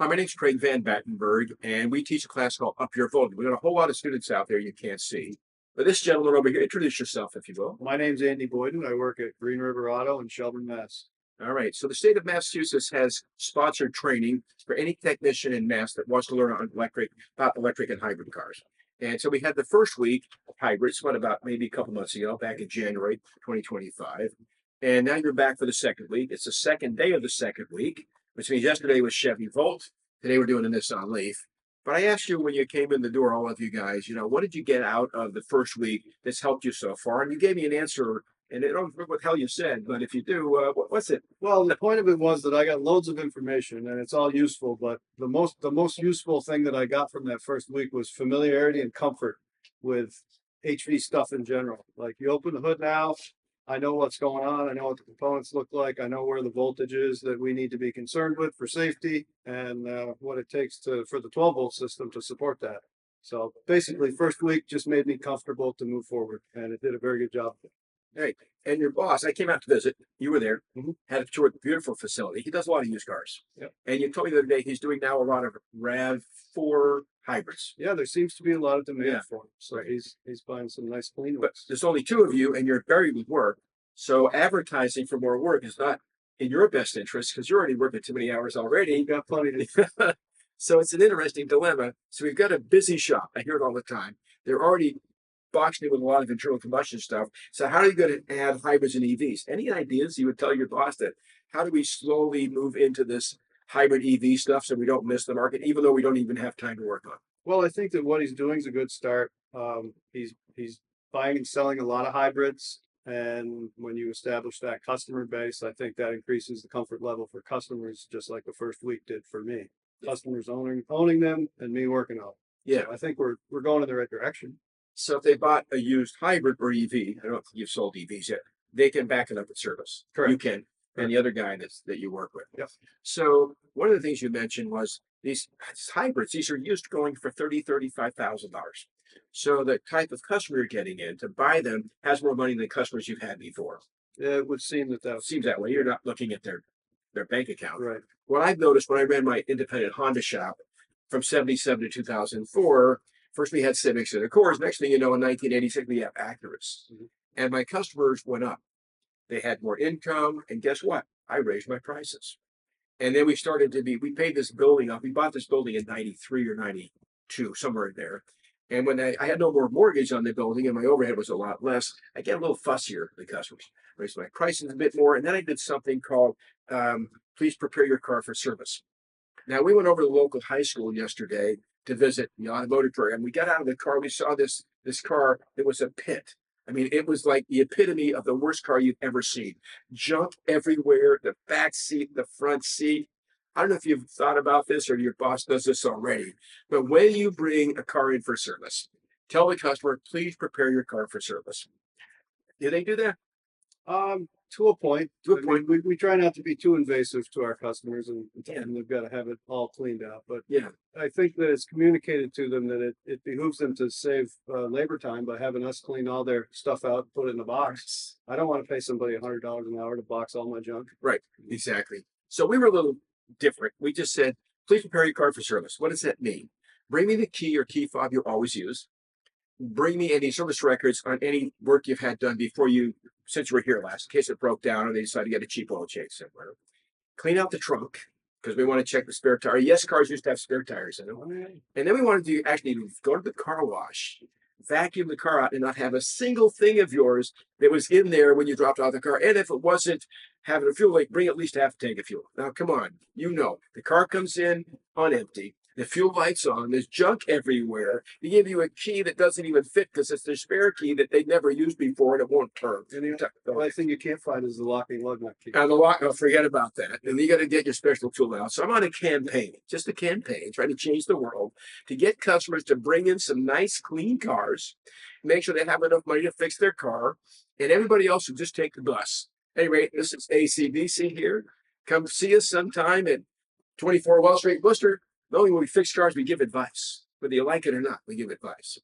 Hi, my name's Craig Van Battenberg, and we teach a class called Up Your Voting. We've got a whole lot of students out there you can't see. But this gentleman over here, introduce yourself, if you will. My name's Andy Boyden. I work at Green River Auto in Shelburne, Mass. All right. So the state of Massachusetts has sponsored training for any technician in Mass that wants to learn about electric and hybrid cars. And so we had the first week of hybrids, about maybe a couple months ago, back in January 2025. And now you're back for the second week. It's the second day of the second week, which means yesterday was Chevy Volt. Today we're doing a Nissan Leaf. But I asked you when you came in the door, all of you guys, what did you get out of the first week that's helped you so far? And you gave me an answer, and I don't remember what the hell you said, but if you do, what's it? Well, the point of it was that I got loads of information and it's all useful, but the most useful thing that I got from that first week was familiarity and comfort with HV stuff in general. Like, you open the hood now, I know what's going on. I know what the components look like. I know where the voltage is that we need to be concerned with for safety, and what it takes for the 12-volt system to support that. So basically, first week just made me comfortable to move forward, and it did a very good job. Hey, and your boss, I came out to visit. You were there. Mhm. Had a tour of the beautiful facility. He does a lot of used cars. Yep. And you told me the other day he's doing now a lot of RAV4 hybrids. Yeah, there seems to be a lot of demand Yeah. for them. So Right. he's buying some nice clean But ones. there's only two of you, and you're buried with work. So advertising for more work is not in your best interest because you're already working too many hours already. We've got plenty to So it's an interesting dilemma. So we've got a busy shop. I hear it all the time. They're already boxed in with a lot of internal combustion stuff. So how are you going to add hybrids and EVs? Any ideas you would tell your boss that how do we slowly move into this hybrid EV stuff so we don't miss the market, even though we don't even have time to work on it? Well, I think that what he's doing is a good start. He's buying and selling a lot of hybrids, and when you establish that customer base, I think that increases the comfort level for customers, just like the first week did for me. Customers owning them, and me working on them. Yeah. So I think we're going in the right direction. So if they bought a used hybrid or EV, I don't think you've sold EVs yet, they can back it up with service. Correct. You can, and the other guy that you work with. Yep. So one of the things you mentioned was these hybrids. These are used going for $35,000. So the type of customer you're getting in to buy them has more money than customers you've had before. It would seem that It seems that way. You're not looking at their bank account. right. What I've noticed when I ran my independent Honda shop from 77 to 2004, first we had Civics and Accords. Next thing you know, in 1986, we have Acuras. Mhm. And my customers went up. They had more income. And guess what? I raised my prices. And then we paid this building off. We bought this building in 93 or 92, somewhere in there. And when I had no more mortgage on the building and my overhead was a lot less, I get a little fussier with the customers. Raised my prices a bit more. And then I did something called please prepare your car for service. Now, we went over to the local high school yesterday to visit the automotive program. We got out of the car. We saw this car. It was a pit. I mean, it was like the epitome of the worst car you've ever seen. Junk everywhere, the back seat, the front seat. I don't know if you've thought about this or your boss does this already, but when you bring a car in for service, tell the customer, please prepare your car for service. Do they do that? To a point. To a I mean, point. we try not to be too invasive to our customers, and Yeah. they've got to have it all cleaned out. But Yeah. I think that it's communicated to them that it behooves them to save labor time by having us clean all their stuff out and put it in a box. I don't want to pay somebody $100 an hour to box all my junk. Right. Exactly. So we were a little different. We just said, please prepare your car for service. What does that mean? Bring me the key or key fob you always use. Bring me any service records on any work you've had done since you were here last, in case it broke down or they decided to get a cheap oil change somewhere. Clean out the trunk because we want to check the spare tire. Yes, cars used to have spare tires in them. And then we wanted to actually go to the car wash, vacuum the car out, and not have a single thing of yours that was in there when you dropped out the car. And if it wasn't having a fuel leak, bring at least half a tank of fuel. Now, come on. The car comes in on empty. The fuel light's on. There's junk everywhere. They give you a key that doesn't even fit because it's their spare key that they never used before and it won't turn. And the only thing you can't find is the locking lug nut key. And the lock, forget about that. And you got to get your special tool out. So I'm on a campaign, just a campaign, trying to change the world to get customers to bring in some nice, clean cars, make sure they have enough money to fix their car, and everybody else will just take the bus. Anyway, this is ACBC here. Come see us sometime at 24 Wall Street, Worcester. Not only when we fix cars, we give advice. Whether you like it or not, we give advice.